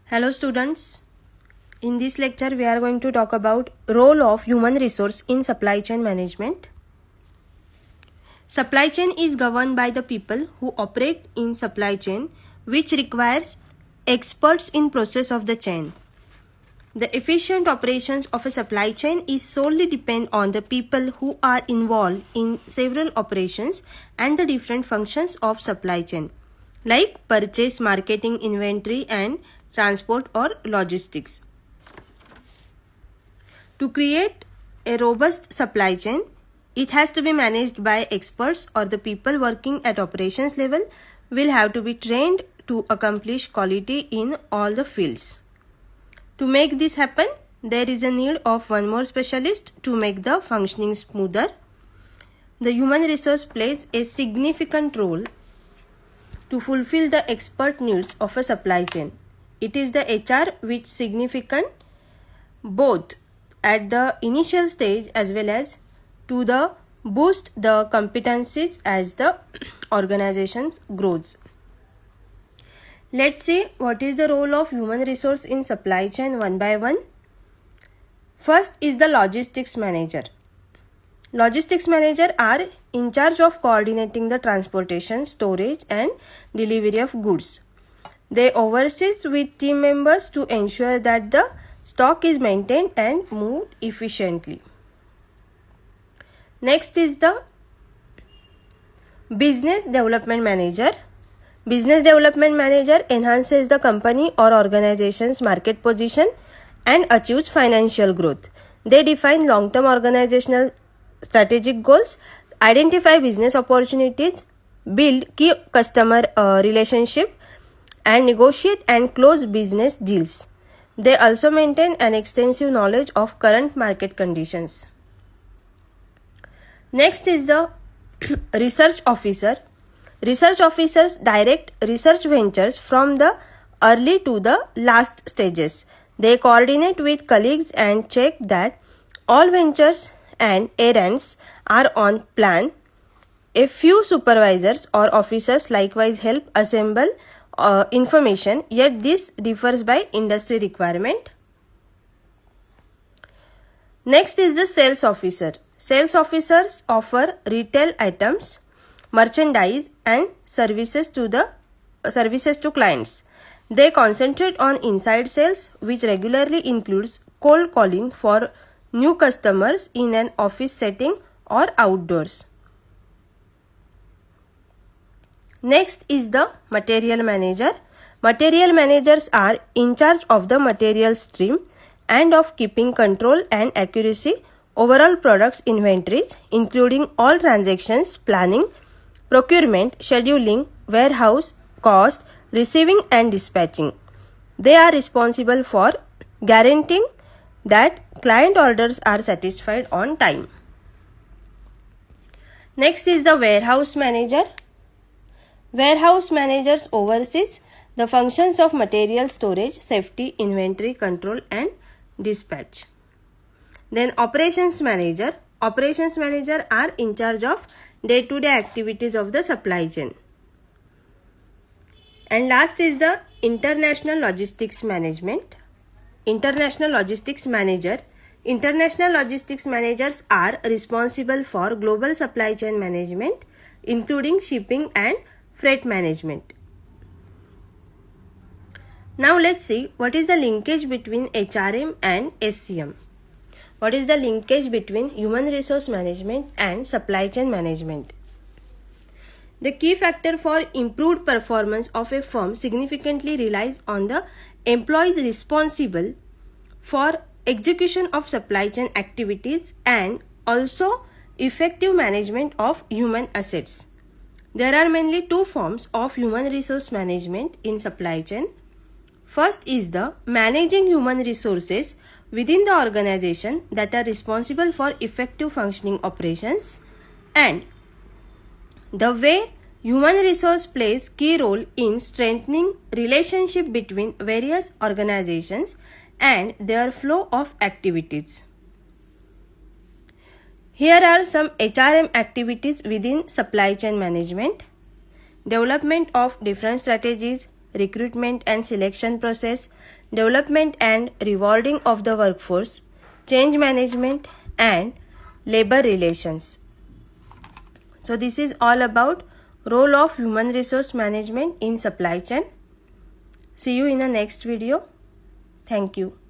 Hello students, in this lecture we are going to talk about role of human resource in supply chain management. Supply chain is governed by the people who operate in supply chain, which requires experts in process of the chain. The efficient operations of a supply chain is solely depend on the people who are involved in several operations and the different functions of supply chain, like purchase, marketing, inventory and transport or logistics. To create a robust supply chain, it has to be managed by experts, or the people working at operations level will have to be trained to accomplish quality in all the fields. To make this happen, there is a need of one more specialist to make the functioning smoother. The human resource plays a significant role to fulfill the expert needs of a supply chain. It is the HR which significant both at the initial stage as well as to the boost the competencies as the organization grows. Let's see what is the role of human resource in supply chain one by one. First is the logistics manager. Logistics manager are in charge of coordinating the transportation, storage and delivery of goods. They oversee with team members to ensure that the stock is maintained and moved efficiently. Next is the business development manager. Business development manager enhances the company or organization's market position and achieves financial growth. They define long-term organizational strategic goals, identify business opportunities, build key customer relationship, and negotiate and close business deals. They also maintain an extensive knowledge of current market conditions. Next is the research officer. Research officers direct research ventures from the early to the last stages. They coordinate with colleagues and check that all ventures and errands are on plan. A few supervisors or officers likewise help assemble information, yet this differs by industry requirement. Next is the sales officer. Sales officers offer retail items, merchandise and services to clients. They concentrate on inside sales, which regularly includes cold calling for new customers in an office setting or outdoors. Next is the material manager. Material managers are in charge of the material stream and of keeping control and accuracy overall products inventories, including all transactions, planning, procurement, scheduling, warehouse, cost, receiving and dispatching. They are responsible for guaranteeing that client orders are satisfied on time. Next is the warehouse manager. Warehouse managers oversees the functions of material storage, safety, inventory control and dispatch. Then operations manager. Operations manager are in charge of day-to-day activities of the supply chain. And last is the international logistics management. International logistics manager. International logistics managers are responsible for global supply chain management, including shipping and freight management. Now let's see what is the linkage between HRM and SCM. What is the linkage between human resource management and supply chain management? The key factor for improved performance of a firm significantly relies on the employees responsible for execution of supply chain activities and also effective management of human assets. There are mainly two forms of human resource management in supply chain. First is the managing human resources within the organization that are responsible for effective functioning operations, and the way human resource plays key role in strengthening relationship between various organizations and their flow of activities. Here are some HRM activities within supply chain management: development of different strategies, recruitment and selection process, development and rewarding of the workforce, change management, and labor relations. So this is all about role of human resource management in supply chain. See you in the next video. Thank you.